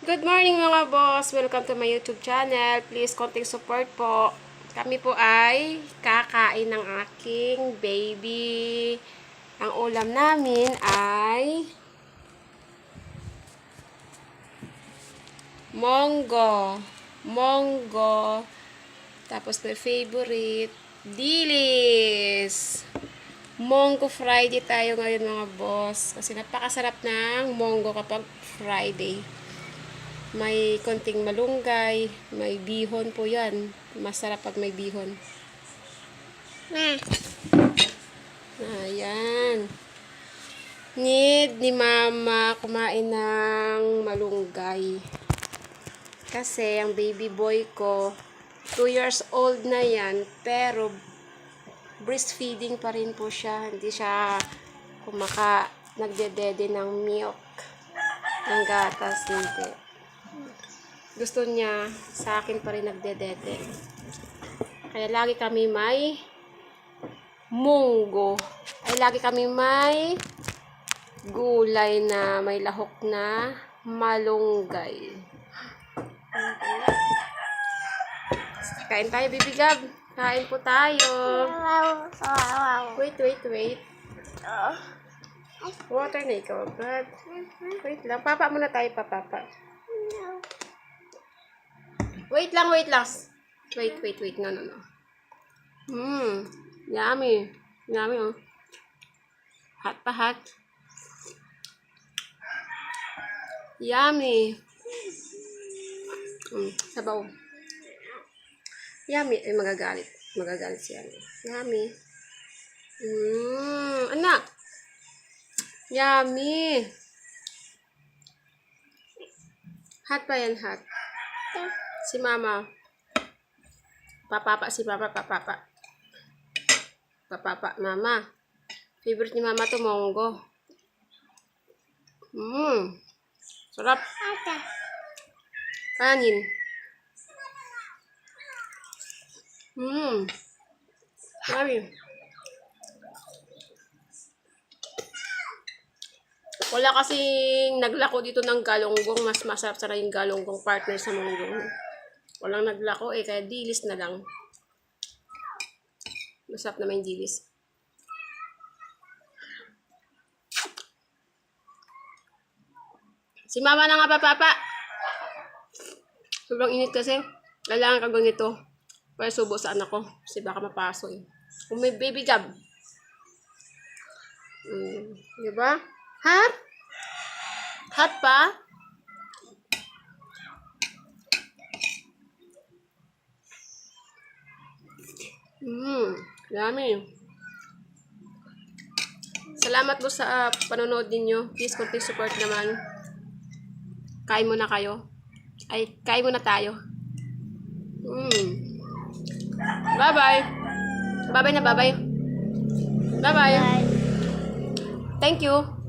Good morning mga boss! Welcome to my YouTube channel. Please, konting support po. Kami po ay kakain ng aking baby. Ang ulam namin ay monggo. Monggo. Tapos my favorite, dilis. Monggo Friday tayo ngayon mga boss. Kasi napakasarap ng monggo kapag Friday. May konting malunggay, may bihon po yan. Masarap pag may bihon. Ayan. Need ni mama kumain ng malunggay. Kasi ang baby boy ko, 2 years old na yan, pero breastfeeding pa rin po siya. Hindi siya nagdedede ng milk, ng gatas, hindi. Gusto niya sa akin pa rin nagdedede. Kaya lagi kami may munggo. Ay lagi kami may gulay na may lahok na malunggay. Kain tayo, Baby Gab. Kain po tayo. Wait. Water na ikaw, God. Wait lang. Papa muna tayo, papa. Wait lang. Wait. No. Yummy. Yummy, oh. Hot pa, hot. Yummy. Sabaw. Yummy. Ay, magagalit. Magagalit siya. Yummy. Anak. Yummy. Hot pa yan, hot. Si mama. Papapa, mama. Favorite ni mama to monggo. Sarap. Kanin. Yummy. Wala kasing naglako dito ng galonggong. Mas masarap sana yung galonggong partner sa monggo. Walang naglako kaya dilis na lang. Masarap naman yung dilis. Si mama na nga papa. Sobrang init kasi. Kailangan kang ganito. Para subo sa anak ko. Kasi baka mapaso eh. Kung may Baby Gab. Diba? Hot? Hot pa? Yummy. Salamat po sa panonood ninyo. Please, konting support naman. Kain muna kayo. Ay, kain muna tayo. Bye-bye. Bye-bye na, bye-bye. Bye-bye. Thank you.